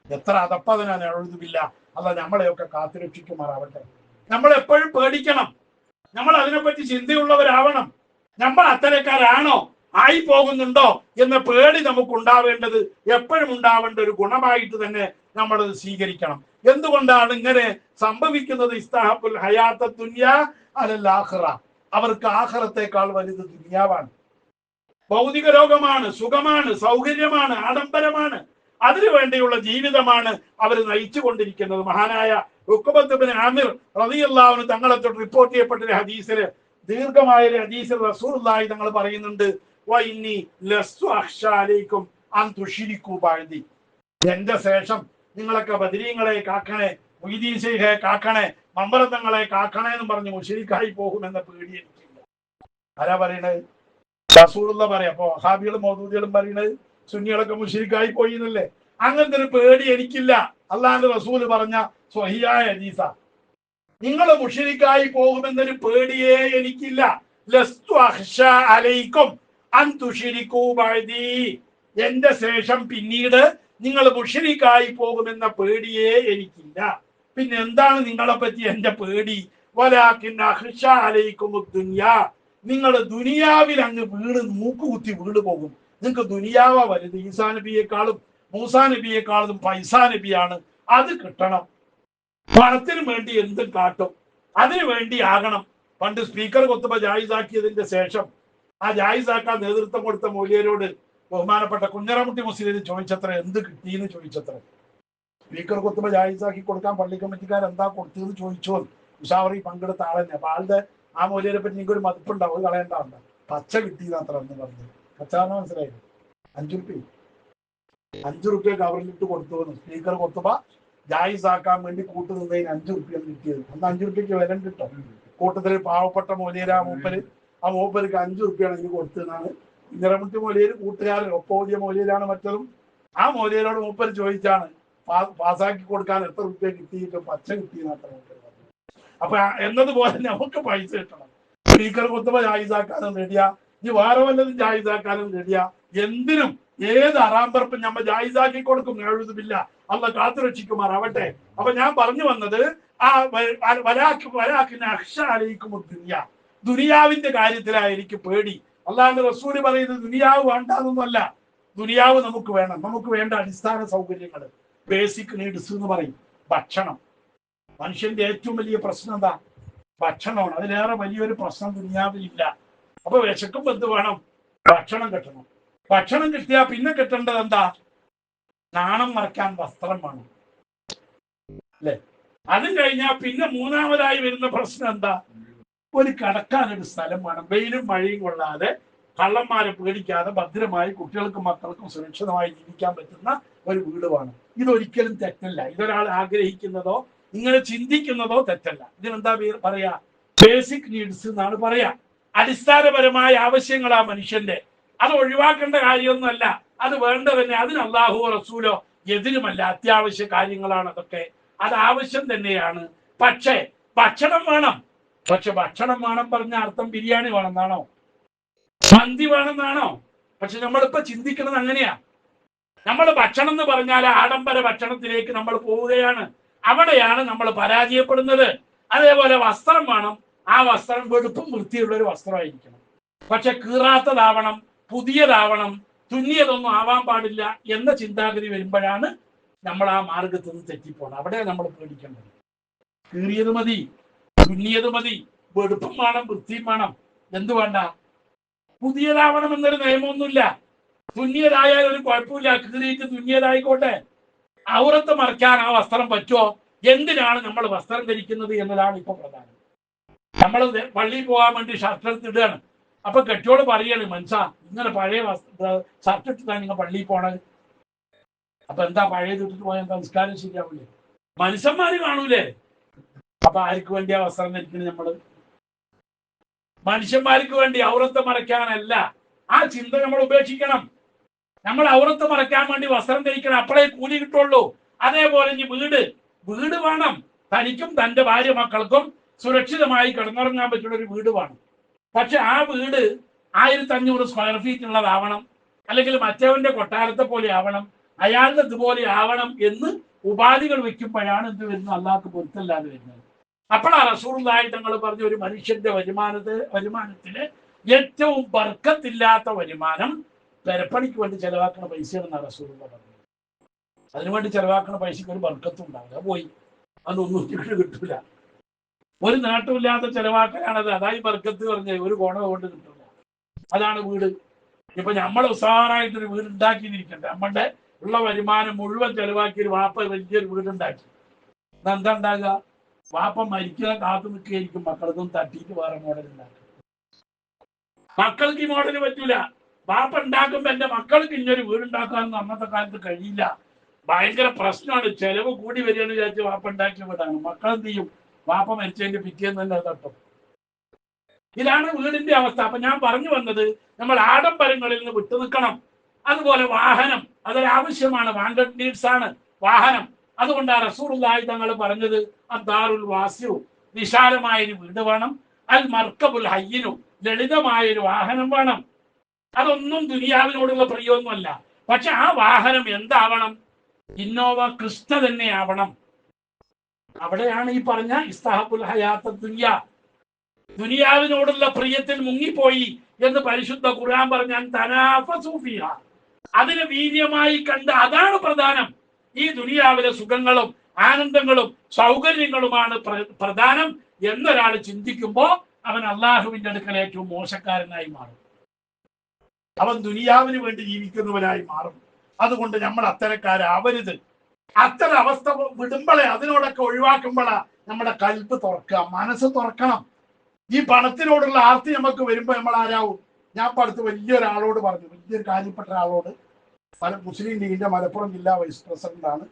എത്ര അതപ്പതനാണ് എഴുതുമില്ല. അല്ല, നമ്മളെയൊക്കെ കാത്തുരക്ഷിക്കുമാറാവട്ടെ. നമ്മൾ എപ്പോഴും പേടിക്കണം. നമ്മൾ അതിനെപ്പറ്റി ചിന്തയുള്ളവരാവണം. നമ്മൾ അത്തരക്കാരാണോ, ആയി പോകുന്നുണ്ടോ എന്ന പേടി നമുക്ക് ഉണ്ടാവേണ്ടത് എപ്പോഴും ഉണ്ടാവേണ്ട ഒരു ഗുണമായിട്ട് തന്നെ നമ്മളത് സ്വീകരിക്കണം. എന്തുകൊണ്ടാണ് ഇങ്ങനെ സംഭവിക്കുന്നത്? ഇസ്താഹബുൽ ഹയാത്ത ദുനിയാ അലൽ ആഖിറ. അവർക്ക് ആഖിറത്തേക്കാൾ വലുത് ദുനിയാവാണ്. ഭൗതിക ലോകമാണ്, സുഖമാണ്, സൗകര്യമാണ്, ആഡംബരമാണ്. അതിനു വേണ്ടിയുള്ള ജീവിതമാണ് അവർ നയിച്ചു കൊണ്ടിരിക്കുന്നത്. മഹാനായ ഉഖബത്ത് ഇബ്നു ആമിർ റളിയല്ലാഹു അൻഹു തങ്ങളെ തൊട്ട് റിപ്പോർട്ട് ചെയ്യപ്പെട്ട ഒരു ഹദീസില്, ദീർഘമായ ഒരു ഹദീസിൽ റസൂലുള്ളാഹി തങ്ങൾ പറയുന്നുണ്ട്, വഇന്നി ലസ്തു അഖ്ശാ അലൈക്കും അൻ തുശ്രികൂ ബഅദി. എന്റെ ശേഷം നിങ്ങളൊക്കെ ബദരീങ്ങളെ കാക്കണേ, മുഈദീൻ ശൈഖെ കാക്കണേ, മമ്പറത്തങ്ങളെ കാക്കണേ എന്ന് പറഞ്ഞ് മുശ്രിക്കായി പോകുമെന്ന പേടി എനിക്കില്ല. ആരാ പറയണത്? റസൂലുള്ള പറയാം. അപ്പൊ വഹാബികളും മൗദൂദികളും പറയുന്നത് സുന്നികളൊക്കെ മുശ്രിക്കായി പോയി എന്നല്ലേ? അങ്ങനത്തെ ഒരു പേടി എനിക്കില്ല. അല്ലാഹുവിന്റെ റസൂല് പറഞ്ഞ സ്വഹിയായ ഹദീസ. നിങ്ങൾ മുശ്രിക്കായി പോകുമെന്നൊരു പേടിയേ എനിക്കില്ല. ലസ്തു അഖ്ശാ അലൈക്കും അൻ തുശ്രികൂ ബഅദി. എന്റെ ശേഷം പിന്നീട് നിങ്ങൾ മുശ്രിക്കായി പോകുമെന്ന പേടിയേ എനിക്കില്ല. പിന്നെ എന്താണ് നിങ്ങളെ പറ്റി എന്റെ പേടി? വലാകിൻ അഖ്ശാ അലൈക്കും ദുനിയാ. നിങ്ങൾ ദുനിയാവിൽ അങ്ങ് വീണ് മൂക്കുകുത്തി വീണ് പോകും. നിങ്ങൾക്ക് ദുനിയാവ വലുത്. ഈസാ നബിയെക്കാളും മൂസാ നബിയെക്കാളും പൈസാ നബിയാണ്. അത് കിട്ടണം. പണത്തിന് വേണ്ടി എന്തും കാട്ടും. അതിനു വേണ്ടി ആകണം. പണ്ട് സ്പീക്കർ കൊത്തുമ്പോ ജായിസാക്കിയതിന്റെ ശേഷം ആ ജായിസാക്കാൻ നേതൃത്വം കൊടുത്ത മൗലിയരോട് ബഹുമാനപ്പെട്ട കുഞ്ഞറാമുട്ടി മുസ്ലിം ചോദിച്ചത്ര എന്ത് കിട്ടിയെന്ന് ചോദിച്ചത്ര. സ്പീക്കർ കൊത്തുമ്പോ ജായിസാക്കി കൊടുക്കാൻ പള്ളി കമ്മിറ്റിക്കാർ എന്താ കൊടുത്തതെന്ന് ചോദിച്ചോ. ഉഷാവറി പങ്കെടുത്ത ആളെന്നെ. അപ്പൊ ആളുടെ ആ മൗലിയരെ പറ്റി നിങ്ങൾക്ക് ഒരു മതിപ്പുണ്ടാവും, അത് കളയണ്ടാവുണ്ട. പച്ച കിട്ടിയെന്നത്ര എന്ന് പറഞ്ഞു. പച്ചാന്ന് മനസ്സിലായില്ലേ? 5 റുപ്യ 5 റുപ്യ കവറിലിട്ട് കൊടുത്തു. സ്പീക്കർ കൊത്തുമ്പോ ജായിസാക്കാൻ വേണ്ടി കൂട്ടു നിന്നതിന് 5 റുപ്യ കിട്ടിയത്. അന്ന് 5 റുപ്യക്ക് വില കിട്ടും. കൂട്ടത്തിൽ പാവപ്പെട്ട മൗലിയരാ മൂപ്പര് ആ മൂപ്പർക്ക് 5 റുപ്യാണ് ഇതിന് കൊടുത്തതാണ്. ഇങ്ങറമുട്ടി മൊലിയര് കൂട്ടുകാരൻ ഒപ്പോതിയ മൊലിയരാണ് മറ്റതും. ആ മൊലിയരോട് മൂപ്പർ ചോദിച്ചാണ് പാസ്സാക്കി കൊടുക്കാൻ എത്ര റുപ്യ കിട്ടിയിട്ട് പച്ച കിട്ടിയെന്ന് അത്ര മൂപ്പർ പറഞ്ഞു. അപ്പൊ എന്നതുപോലെ നമുക്ക് പൈസ കിട്ടണം. സ്പീക്കർ കുത്തുമ്പോ ജായിസാക്കാനും റെഡിയാ, ഇനി വേറെ വല്ലതും ജായിസാക്കാനും റെഡിയാ. എന്തിനും ഏത് അറാമ്പറപ്പും നമ്മ ജായിസാക്കി കൊടുക്കും. എഴുതുമില്ല, അല്ല കാത്തുരക്ഷിക്കുമാറാവട്ടെ. അപ്പൊ ഞാൻ പറഞ്ഞു വന്നത് ആ ദുനിയാവിന്റെ കാര്യത്തിലായിരിക്കും പേടി. അല്ലാണ്ട് റസൂല് പറയുന്നത് ദുനിയാവ് വേണ്ടാന്നൊന്നുമല്ല. ദുനിയാവ് നമുക്ക് വേണം. നമുക്ക് വേണ്ട അടിസ്ഥാന സൗകര്യങ്ങൾ, ബേസിക് നീഡ്സ് എന്ന് പറയും. ഭക്ഷണം. മനുഷ്യന്റെ ഏറ്റവും വലിയ പ്രശ്നം എന്താ? ഭക്ഷണമാണ്. അതിലേറെ വലിയൊരു പ്രശ്നം ദുനിയാവിലില്ല. അപ്പൊ വിശക്കുമ്പോ എന്ത് വേണം? ഭക്ഷണം കിട്ടണം. ഭക്ഷണം കിട്ടിയാൽ പിന്നെ കിട്ടേണ്ടത് എന്താ? നാണം മറയ്ക്കാൻ വസ്ത്രം വേണം, അല്ലെ? അതും കഴിഞ്ഞാൽ പിന്നെ മൂന്നാമതായി വരുന്ന പ്രശ്നം എന്താ? ഒരു കിടക്കാനൊരു സ്ഥലം വേണം. വെയിലും മഴയും കൊള്ളാതെ, കള്ളന്മാരെ പേടിക്കാതെ, ഭദ്രമായി കുട്ടികൾക്കും മക്കൾക്കും സുരക്ഷിതമായി ജീവിക്കാൻ പറ്റുന്ന ഒരു വീട് വേണം. ഇതൊരിക്കലും തെറ്റല്ല. ഇതൊരാൾ ആഗ്രഹിക്കുന്നതോ ഇങ്ങനെ ചിന്തിക്കുന്നതോ തെറ്റല്ല. ഇതിനെന്താ പറയാ? ബേസിക് നീഡ്സ് എന്നാണ് പറയാ. അടിസ്ഥാനപരമായ ആവശ്യങ്ങളാ മനുഷ്യന്റെ. അത് ഒഴിവാക്കേണ്ട കാര്യമൊന്നുമല്ല, അത് വേണ്ട തന്നെ. അതിന് അല്ലാഹുവോ റസൂലോ എതിരുമല്ല. അത്യാവശ്യ കാര്യങ്ങളാണ് അതൊക്കെ, അത് ആവശ്യം തന്നെയാണ്. പക്ഷേ ഭക്ഷണം വേണം. പക്ഷെ ഭക്ഷണം വേണം പറഞ്ഞ അർത്ഥം ബിരിയാണി വേണമെന്നാണോ? മന്തി വേണമെന്നാണോ? പക്ഷെ നമ്മളിപ്പോ ചിന്തിക്കുന്നത് അങ്ങനെയാ. നമ്മൾ ഭക്ഷണം എന്ന് പറഞ്ഞാൽ ആഡംബര ഭക്ഷണത്തിലേക്ക് നമ്മൾ പോവുകയാണ്. അവിടെയാണ് നമ്മൾ പരാജയപ്പെടുന്നത്. അതേപോലെ വസ്ത്രം വേണം. ആ വസ്ത്രം വെടുപ്പും വൃത്തിയുള്ള ഒരു വസ്ത്രമായിരിക്കണം. പക്ഷെ കീറാത്തതാവണം, പുതിയതാവണം, തുന്നിയതൊന്നും ആവാൻ പാടില്ല എന്ന ചിന്താഗതി വരുമ്പോഴാണ് നമ്മൾ ആ മാർഗത്തിൽ നിന്ന് തെറ്റിപ്പോണം. അവിടെ നമ്മൾ പേടിക്കേണ്ടത്. കീറിയത് മതി, തുന്നിയത് മതി, വെടുപ്പും വേണം, വൃത്തിയും വേണം. എന്തു വേണ്ട? പുതിയതാവണം എന്നൊരു നിയമമൊന്നുമില്ല. തുന്നിയതായാൽ ഒരു കുഴപ്പമില്ല, കീറിയിട്ട് തുന്നിയതായിക്കോട്ടെ. ഔറത്ത് മറയ്ക്കാൻ ആ വസ്ത്രം പറ്റുമോ? എന്തിനാണ് നമ്മൾ വസ്ത്രം ധരിക്കുന്നത് എന്നതാണ് ഇപ്പൊ പ്രധാനം. നമ്മൾ പള്ളിയിൽ പോകാൻ വേണ്ടി ഷർട്ട് എടുത്തിടുകയാണ്. അപ്പൊ കെട്ടിയോട് പറയാണ്, മനസ്സാ ഇങ്ങനെ പഴയ ഷർട്ട് ഇട്ടിട്ടാണ് നിങ്ങൾ പള്ളിയിൽ പോണത്. അപ്പൊ എന്താ പഴയത് ഇട്ടിട്ട് പോയാൽ സംസ്കാരം ശരിയാവില്ലേ? മനുഷ്യന്മാര് കാണൂലേ? അപ്പൊ ആർക്ക് വേണ്ടിയാ വസ്ത്രം ധരിക്കുന്നത്? നമ്മള് മനുഷ്യന്മാർക്ക് വേണ്ടി, ഔറത്ത് മറയ്ക്കാനല്ല. ആ ചിന്ത നമ്മൾ ഉപേക്ഷിക്കണം. നമ്മൾ ഔറത്ത് മറയ്ക്കാൻ വേണ്ടി വസ്ത്രം ധരിക്കണം, അപ്പോഴേ കൂലി കിട്ടുള്ളൂ. അതേപോലെ ഇനി വീട് വേണം. തനിക്കും തന്റെ ഭാര്യ മക്കൾക്കും സുരക്ഷിതമായി കിടന്നുറങ്ങാൻ പറ്റുന്ന ഒരു വീട് വേണം. പക്ഷെ ആ വീട് 1500 സ്ക്വയർ ഫീറ്റ് ഉള്ളതാവണം, അല്ലെങ്കിൽ മറ്റവന്റെ കൊട്ടാരത്തെ പോലെ ആവണം, അയാളുടെ ഇതുപോലെ ആവണം എന്ന് ഉപാധികൾ വെക്കുമ്പോഴാണ് എന്ത് വരുന്നത്? അല്ലാഹുക്ക് പൊരുത്തല്ലാതെ വരുന്നത്. അപ്പോഴാണ് റസൂലുള്ളാഹി തങ്ങൾ പറഞ്ഞ ഒരു മനുഷ്യന്റെ വരുമാനത്തിന് ഏറ്റവും ബർക്കത്തില്ലാത്ത വരുമാനം പെരപ്പണിക്ക് വേണ്ടി ചെലവാക്കുന്ന പൈസയാണെന്നാണ് റസൂലുള്ളാഹി പറഞ്ഞത്. അതിനുവേണ്ടി ചെലവാക്കുന്ന പൈസക്ക് ഒരു ബർക്കത്തും ഉണ്ടാവില്ല, പോയി അതൊന്നും കിട്ടൂല. ഒരു നേട്ടമില്ലാത്ത ചെലവാക്കലാണത്. അതായി ബർക്കത്ത് പറഞ്ഞ ഒരു ഗുണം കൊണ്ട് കിട്ടില്ല. അതാണ് വീട്. ഇപ്പൊ നമ്മൾ ഉസാറായിട്ടൊരു വീട് ഉണ്ടാക്കിയിരിക്കണ്ടേ? നമ്മളുടെ ഉള്ള വരുമാനം മുഴുവൻ ചെലവാക്കി ഒരു വാപ്പ വലിയൊരു വീടുണ്ടാക്കി. എന്താ ഉണ്ടാകുക? വാപ്പ മരിക്കാൻ കാത്തു നിൽക്കുകയായിരിക്കും, മക്കൾക്കും തട്ടിയിട്ട് വേറെ മോഡൽ ഉണ്ടാക്കും. മക്കൾക്ക് ഈ മോഡൽ പറ്റൂല. വാപ്പ ഉണ്ടാക്കുമ്പോ എന്റെ മക്കൾക്ക് ഇങ്ങനൊരു വീടുണ്ടാക്കാനൊന്നും അന്നത്തെ കാലത്ത് കഴിയില്ല. ഭയങ്കര പ്രശ്നമാണ്. ചെലവ് കൂടി വരികയെന്ന് വിചാരിച്ച് വാപ്പ ഉണ്ടാക്കിയ വീടാണ്. മക്കളെന്ത് ചെയ്യും? വാപ്പ മരിച്ചതിന്റെ പിറ്റേന്ന് തന്നെ തട്ടും. ഇതാണ് വീടിന്റെ അവസ്ഥ. അപ്പൊ ഞാൻ പറഞ്ഞു വന്നത്, നമ്മൾ ആഡംബരങ്ങളിൽ നിന്ന് വിട്ടു നിൽക്കണം. അതുപോലെ വാഹനം, അതൊരാവശ്യമാണ്. വാണ്ടഡ് നീഡ്സ് ആണ് വാഹനം. അതുകൊണ്ടാണ് റസൂലുള്ളാഹി തങ്ങൾ പറഞ്ഞത് അദ്ദാറുൽ വാസിഉ, വിശാലമായൊരു വീട് വേണം. അൽ മർക്കബുൽ ഹയ്യിനു, ലളിതമായൊരു വാഹനം വേണം. അതൊന്നും ദുനിയാവിനോടുള്ള പ്രിയമൊന്നുമല്ല. പക്ഷെ ആ വാഹനം എന്താവണം? ഇന്നോവ ക്രിസ്റ്റ തന്നെ ആവണം. അവിടെയാണ് ഈ പറഞ്ഞ ഇസ്തഹബുൽ ഹയാത്ത ദുനിയ, ദുനിയാവിനോടുള്ള പ്രിയത്തിൽ മുങ്ങിപ്പോയി എന്ന് പരിശുദ്ധ ഖുർആൻ പറഞ്ഞാൽ തനാഫസൂ ഫീഹാ, അതിനെ വീര്യമായി കണ്ട് അതാണ് പ്രധാനം. ഈ ദുനിയാവിലെ സുഖങ്ങളും ആനന്ദങ്ങളും സൗകര്യങ്ങളുമാണ് പ്രധാനം എന്നൊരാൾ ചിന്തിക്കുമ്പോ അവൻ അള്ളാഹുവിന്റെ അടുക്കൽ ഏറ്റവും മോശക്കാരനായി മാറും. അവൻ ദുനിയാവിന് വേണ്ടി ജീവിക്കുന്നവനായി മാറും. അതുകൊണ്ട് നമ്മൾ അത്തരക്കാരാവരുത്. അത്തരം അവസ്ഥ വിടുമ്പോഴേ, അതിനോടൊക്കെ ഒഴിവാക്കുമ്പോഴാ നമ്മുടെ കൽബ് തുറക്കുക, മനസ്സ് തുറക്കണം. ഈ പണത്തിനോടുള്ള ആർത്തി നമുക്ക് വരുമ്പോ നമ്മൾ ആരാവും? ഞാൻ ഇപ്പൊ അടുത്ത് വലിയൊരാളോട് പറഞ്ഞു, വലിയൊരു കാര്യപ്പെട്ട ആളോട്, മുസ്ലിം ലീഗിന്റെ മലപ്പുറം ജില്ലാ വൈസ് പ്രസിഡന്റ് ആണ്.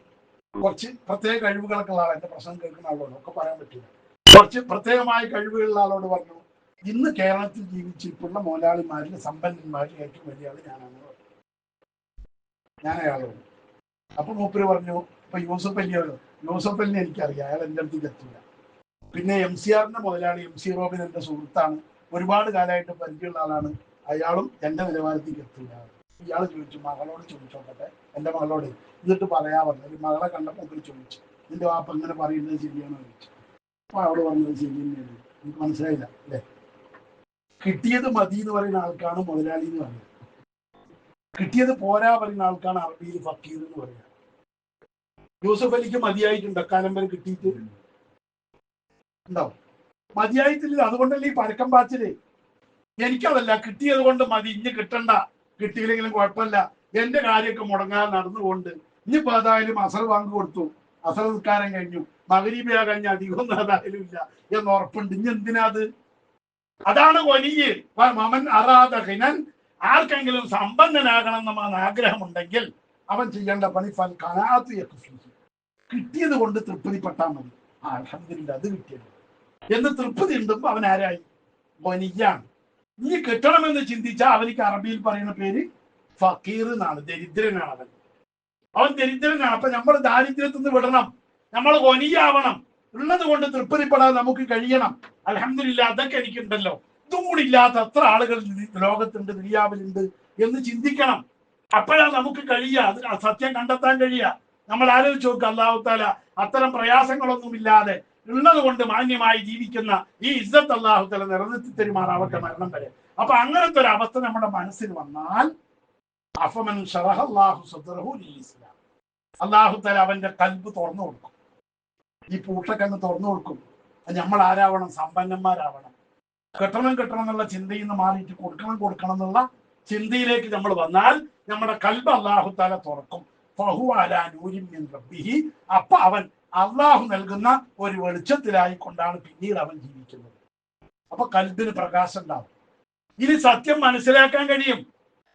കുറച്ച് പ്രത്യേക കഴിവുകളൊക്കെ ഉള്ള ആളാണ്. എന്റെ പ്രശ്നം കേൾക്കുന്ന ആളോട് ഒക്കെ പറയാൻ പറ്റില്ല. കുറച്ച് പ്രത്യേകമായ കഴിവുകളുള്ള ആളോട് പറഞ്ഞു, ഇന്ന് കേരളത്തിൽ ജീവിച്ചിട്ടുള്ള മുതലാളിമാരിൽ സമ്പന്നന്മാരിൽ ഏറ്റവും വലിയ ആള് ഞാനാണ്. ഞാൻ അയാളോട് അപ്പൊ മൂപ്പര് പറഞ്ഞു, ഇപ്പൊ യൂസഫ് അലിനെ എനിക്കറിയാം, അയാൾ എൻ്റെ അടുത്തേക്ക് എത്തില്ല. പിന്നെ MCR മുതലാളി MC റോബിൻ എൻ്റെ സുഹൃത്താണ്, ഒരുപാട് കാലമായിട്ട് പരിചയമുള്ള ആളാണ്, അയാളും എൻ്റെ നിലവാരത്തേക്ക് എത്തില്ല. ഇയാൾ ചോദിച്ചു, മകളോട് ചോദിച്ചോട്ടെ, എൻ്റെ മകളോട്, എന്നിട്ട് പറയാ പറഞ്ഞു. മകളെ കണ്ടപ്പോൾ മൂപ്പര് ചോദിച്ചു, നിന്റെ വാപ്പ ഇങ്ങനെ പറയുന്നത് ശരിയാണോ ചോദിച്ചു. അപ്പൊ അവള് പറഞ്ഞത് ശരി തന്നെയാണ്. എനിക്ക് മനസ്സിലായില്ല അല്ലേ? കിട്ടിയത് മതി എന്ന് പറയുന്ന ആൾക്കാണ് മുതലാളി എന്ന് പറയുന്നത്, കിട്ടിയത് പോരാ പറയുന്ന ആൾക്കാണ് അറബിയിൽ ഫക്കീർ എന്ന് പറയുന്നത്. യൂസഫ് അലിക്ക് മതിയായിട്ടുണ്ട്, അക്കാലം വരെ കിട്ടിയിട്ട് ഉണ്ടാവും, മതിയായിട്ടില്ല. അതുകൊണ്ടല്ലേ ഈ പരക്കം പാച്ചില്. എനിക്കതല്ല, കിട്ടിയത് കൊണ്ട് മതി, ഇനി കിട്ടണ്ട, കിട്ടിയില്ലെങ്കിലും കുഴപ്പമില്ല, എന്റെ കാര്യമൊക്കെ മുടങ്ങാതെ നടന്നുകൊണ്ട് ഇനിയിപ്പോ ഏതായാലും അസർ വാങ്ങി കൊടുത്തു, അസർ നിൽക്കാരം കഴിഞ്ഞു, മഗ്‌രിബ് കഴിഞ്ഞ അധികമൊന്നും ഏതായാലും ഇല്ല എന്ന് ഉറപ്പുണ്ട്, ഇനി എന്തിനാ അത്? അതാണ് വലിയ മമൻ അറാദ ഹിനൻ. ആർക്കെങ്കിലും സമ്പന്നനാകണം എന്ന ആഗ്രഹമുണ്ടെങ്കിൽ അവൻ ചെയ്യേണ്ട പണി ഫൽ ഖനാഅത്ത് യക്ഫി, കിട്ടിയത് കൊണ്ട് തൃപ്തിപ്പെട്ടാൽ മതി. അൽഹംദുലില്ലാഹ് അത് കിട്ടിയത് എന്ന് തൃപ്തി ഉണ്ടുമ്പോ അവൻ ആരായി? വനിയാണ്. ഇനി കിട്ടണമെന്ന് ചിന്തിച്ചാൽ അവനിക്ക് അറബിയിൽ പറയുന്ന പേര് ഫക്കീർ എന്നാണ്, ദരിദ്രനാണ്. അവൻ ദരിദ്രനാണ്. അപ്പൊ നമ്മൾ ദാരിദ്ര്യത്തിൽ നിന്ന് വിടണം, നമ്മൾ വനിയാവണം, ഉള്ളത് കൊണ്ട് തൃപ്തിപ്പെടാൻ നമുക്ക് കഴിയണം. അൽഹംദുലില്ലാഹ് അതൊക്കെ എനിക്കുണ്ടല്ലോ, ഇതും കൂടി ഇല്ലാത്ത എത്ര ആളുകൾ ലോകത്തുണ്ട്, ദുനിയാവിലുണ്ട് എന്ന് ചിന്തിക്കണം. അപ്പോഴാണ് നമുക്ക് കഴിയുക, അത് സത്യം കണ്ടെത്താൻ കഴിയുക. നമ്മൾ ആലോചിച്ച് നോക്കുക, അല്ലാഹു തആല അത്തരം പ്രയാസങ്ങളൊന്നും ഇല്ലാതെ ഉള്ളത് കൊണ്ട് മാന്യമായി ജീവിക്കുന്ന ഈ ഇസ്സത്ത് അല്ലാഹു തആല നിലനിർത്തി തരുമാറാവട്ടെ മരണം വരെ. അപ്പൊ അങ്ങനത്തെ ഒരു അവസ്ഥ നമ്മുടെ മനസ്സിൽ വന്നാൽ അഫമൻ ശറഹല്ലാഹു സദ്റഹു ലിൽ ഇസ്ലാം, അല്ലാഹു തആല അവന്റെ കൽബ് തുറന്നു കൊടുക്കും, ഈ പൂട്ടൊക്കെ അങ്ങ് തുറന്നു കൊടുക്കും. നമ്മൾ ആരാവണം? സമ്പന്നന്മാരാവണം. കിട്ടണം എന്നുള്ള ചിന്തയിൽ നിന്ന് മാറിയിട്ട് കൊടുക്കണം എന്നുള്ള ചിന്തയിലേക്ക് നമ്മൾ വന്നാൽ നമ്മുടെ കൽബ് അല്ലാഹു തആല തുറക്കും. ഫഹു അലാ നൂരിൻ മിൻ റബ്ബിഹി, അപ്പൊ അവൻ അള്ളാഹു നൽകുന്ന ഒരു വെളിച്ചത്തിലായിക്കൊണ്ടാണ് പിന്നീട് അവൻ ജീവിക്കുന്നത്. അപ്പൊ കൽബിന് പ്രകാശം ഉണ്ടാവും. ഇനി സത്യം മനസ്സിലാക്കാൻ കഴിയും,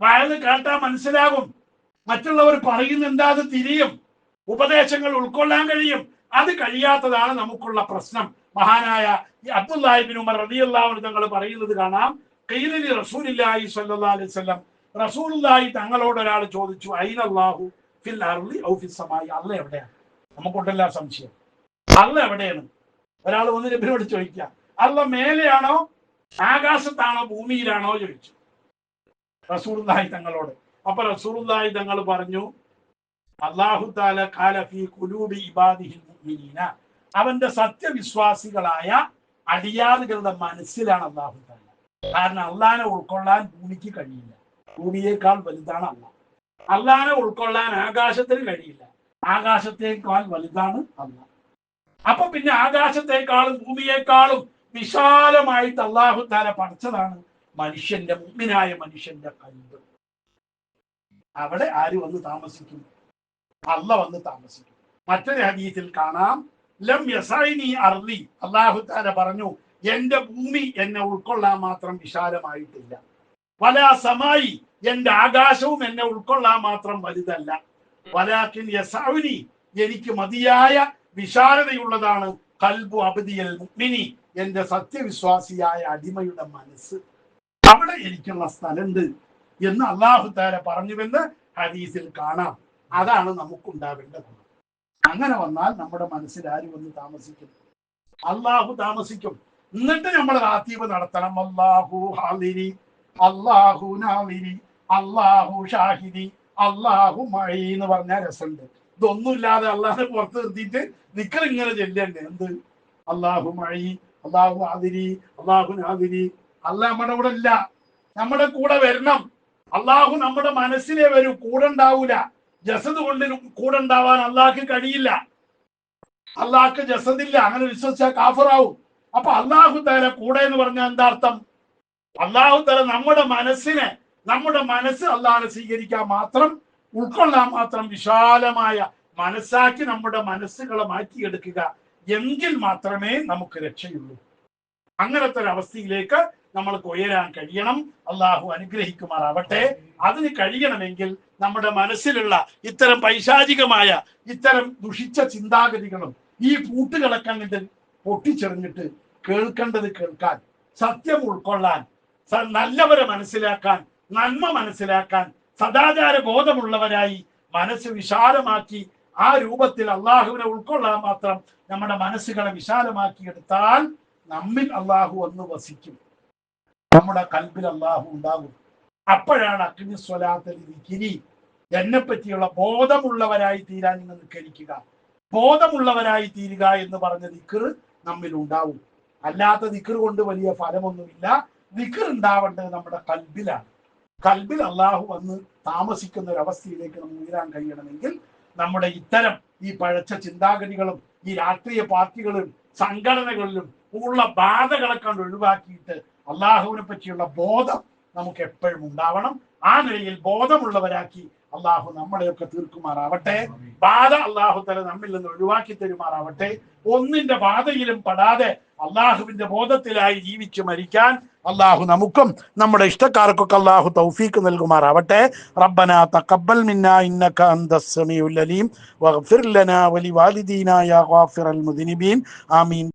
വയത് കേട്ടാൽ മനസ്സിലാകും, മറ്റുള്ളവർ പറയുന്ന എന്താ അത് തിരിയും, ഉപദേശങ്ങൾ ഉൾക്കൊള്ളാൻ കഴിയും. അത് കഴിയാത്തതാണ് നമുക്കുള്ള പ്രശ്നം. മഹാനായ അബ്ദുല്ലാഹി ഇബ്നു ഉമർ റളിയല്ലാഹു അൻഹു തങ്ങൾ പറയുന്നത് കാണാം, ഖീലലി റസൂലുള്ളാഹി സ്വല്ലല്ലാഹു അലൈഹി വസല്ലം, റസൂലുള്ളാഹി തങ്ങളോട് ഒരാൾ ചോദിച്ചു, ഐനല്ലാഹു ഫിൽ അർളി ഔ ഫിസ് സമായി, അല്ലാഹ് എവിടെയാണ്? നമുക്കുണ്ടല്ല സംശയം, അല്ലാഹ് എവിടെയാണ്? ഒരാൾ വന്ന് നബിയോട് ചോദിക്കുക, അല്ലാഹ് മേലെയാണോ, ആകാശത്താണോ, ഭൂമിയിലാണോ ചോദിച്ചു റസൂലുള്ളാഹി തങ്ങളോട്. അപ്പൊ റസൂലുള്ളാഹി തങ്ങൾ പറഞ്ഞു, അല്ലാഹു തആല ഖാല ഫീ ഖുലൂബി ഇബാദിഹിൽ മുഅ്മിനീന, അവന്റെ സത്യവിശ്വാസികളായ അടിയാറുകളുടെ മനസ്സിലാണ് അല്ലാഹു തആല. കാരണം അള്ളാനെ ഉൾക്കൊള്ളാൻ ഭൂമിക്ക് കഴിയില്ല, ഭൂമിയേക്കാൾ വലുതാണ് അള്ളാഹ്. അള്ളാനെ ഉൾക്കൊള്ളാൻ ആകാശത്തിന് കഴിയില്ല, ആകാശത്തേക്കാൾ വലുതാണ് അള്ളാഹ്. അപ്പൊ പിന്നെ ആകാശത്തെക്കാളും ഭൂമിയേക്കാളും വിശാലമായിട്ട് അല്ലാഹു തആല പഠിച്ചതാണ് മനുഷ്യന്റെ, മുഅ്മിനായ മനുഷ്യന്റെ കൽബ്. അവിടെ ആര് വന്ന് താമസിക്കും? അള്ളാഹ് വന്ന് താമസിക്കും. മറ്റൊരു ഹദീസിൽ കാണാം, ലം യസൈനി അർളി, അല്ലാഹു തആല പറഞ്ഞു, എന്റെ ഭൂമി എന്നെ ഉൾക്കൊള്ളാൻ മാത്രം വിശാലമായിട്ടില്ല. വലാ സമായി, എന്റെ ആകാശവും എന്നെ ഉൾക്കൊള്ളാൻ മാത്രം വലുതല്ല. വലാകിൻ യസഉനി, എനിക്ക് മതിയായ വിശാലതയുള്ളതാണ് ഖൽബു അബ്ദിയൽ മുഅ്മിനി, എന്റെ സത്യവിശ്വാസിയായ അടിമയുടെ മനസ്സ്, അവിടെ എനിക്കുള്ള സ്ഥലമുണ്ട് എന്ന് അല്ലാഹു തആല പറഞ്ഞുവെന്ന് ഹദീസിൽ കാണാം. അതാണ് നമുക്കുണ്ടാവേണ്ട ഗുണം. അങ്ങനെ വന്നാൽ നമ്മുടെ മനസ്സിൽ ആര് വന്ന് താമസിക്കും? അള്ളാഹു താമസിക്കും. എന്നിട്ട് നമ്മൾ റാത്തീബ് നടത്തണം. അല്ലാഹു ഹാദിരി, അല്ലാഹു നാദിരി, അല്ലാഹു ഷാഹിദി, അല്ലാഹു മഈ എന്ന് പറഞ്ഞാൽ രസമുണ്ട്. ഇതൊന്നുമില്ലാതെ അള്ളാഹിനെ പുറത്ത് നിർത്തിയിട്ട് നിക്കർ ഇങ്ങനെ ചെല്ലണ്ടേ? എന്ത് അല്ലാഹു മഈ, അല്ലാഹു ഹാദിരി, അല്ലാഹു നാദിരി. അള്ളാഹ് നമ്മുടെ കൂടെ ഇല്ല, നമ്മുടെ കൂടെ വരണം. അള്ളാഹു നമ്മുടെ മനസ്സിലെ വരും, കൂടെ ഉണ്ടാവൂല. ജസദ് കൊണ്ട് കൂടെ ഉണ്ടാവാൻ അള്ളാഹ്ക്ക് കഴിയില്ല. അള്ളാഹ്ക്ക് ജസദില്ല, അങ്ങനെ വിശ്വസിച്ചാൽ കാഫിറാവും. അപ്പൊ അല്ലാഹു തആല കൂടെ എന്ന് പറഞ്ഞാൽ എന്താ അർത്ഥം? അല്ലാഹു തആല നമ്മുടെ മനസ്സിനെ, നമ്മുടെ മനസ്സ് അള്ളാഹനെ സ്വീകരിക്കാൻ മാത്രം, ഉൾക്കൊള്ളാൻ മാത്രം വിശാലമായ മനസ്സാക്കി നമ്മുടെ മനസ്സുകളെ മാറ്റിയെടുക്കുക, എങ്കിൽ മാത്രമേ നമുക്ക് രക്ഷയുള്ളൂ. അങ്ങനത്തെ ഒരു അവസ്ഥയിലേക്ക് നമ്മൾക്ക് ഉയരാൻ കഴിയണം. അള്ളാഹു അനുഗ്രഹിക്കുമാറാവട്ടെ. അതിന് കഴിയണമെങ്കിൽ നമ്മുടെ മനസ്സിലുള്ള ഇത്തരം പൈശാചികമായ, ഇത്തരം ദുഷിച്ച ചിന്താഗതികളും ഈ പൂട്ടുകളൊക്കെ അങ്ങോട്ട് പൊട്ടിച്ചെറിഞ്ഞിട്ട് കേൾക്കേണ്ടത് കേൾക്കാൻ, സത്യം ഉൾക്കൊള്ളാൻ, നല്ലവരെ മനസ്സിലാക്കാൻ, നന്മ മനസ്സിലാക്കാൻ, സദാചാര ബോധമുള്ളവരായി മനസ്സ് വിശാലമാക്കി ആ രൂപത്തിൽ അള്ളാഹുവിനെ ഉൾക്കൊള്ളാൻ മാത്രം നമ്മുടെ മനസ്സുകളെ വിശാലമാക്കി എടുത്താൽ നമ്മിൽ അള്ളാഹു ഒന്ന് വസിക്കും, നമ്മുടെ കൽബിൽ അള്ളാഹു ഉണ്ടാകും. അപ്പോഴാണ് അഖിമി സ്വലാത്തിൽ ദിക്രി, എന്നെ പറ്റിയുള്ള ബോധമുള്ളവരായി തീരാൻ നിങ്ങൾ നിസ്കരിക്കുക, ബോധമുള്ളവരായി തീരുക എന്ന് പറഞ്ഞ ദിക്ർ നമ്മിൽ ഉണ്ടാവും. അല്ലാത്ത ദിക്ർ കൊണ്ട് വലിയ ഫലമൊന്നുമില്ല. ദിക്ർ ഉണ്ടാവേണ്ടത് നമ്മുടെ കൽബിലാണ്. കൽബിൽ അള്ളാഹു വന്ന് താമസിക്കുന്ന ഒരു അവസ്ഥയിലേക്ക് നമ്മൾ ഉയരാൻ കഴിയണമെങ്കിൽ നമ്മുടെ ഇത്തരം ഈ പഴച്ച ചിന്താഗതികളും ഈ രാഷ്ട്രീയ പാർട്ടികളും സംഘടനകളിലും ഉള്ള ബാധകളെ കണ്ട് ഒഴിവാക്കിയിട്ട് അള്ളാഹുവിനെ പറ്റിയുള്ള ബോധം നമുക്ക് എപ്പോഴും ഉണ്ടാവണം. ആ നിലയിൽ ബോധമുള്ളവരാക്കി അള്ളാഹു നമ്മളെയൊക്കെ തീർക്കുമാറാവട്ടെ. ബാധ അള്ളാഹു തല നമ്മിൽ നിന്ന് ഒഴിവാക്കി തരുമാറാവട്ടെ. ഒന്നിന്റെ ബാധയിലും പെടാതെ അള്ളാഹുവിന്റെ ബോധത്തിലായി ജീവിച്ചു മരിക്കാൻ അള്ളാഹു നമുക്കും നമ്മുടെ ഇഷ്ടക്കാർക്കൊക്കെ അള്ളാഹു തൗഫീക്ക് നൽകുമാറാവട്ടെ. റബ്ബനാ തഖബ്ബൽ മിന്നാ ഇന്നക അൻതസ് സമീഉൽ അലീം വഗ്ഫിർ ലനാ വലിവാലിദീനാ യാ ഗാഫിറൽ മുദ്നിബീൻ. ആമീൻ.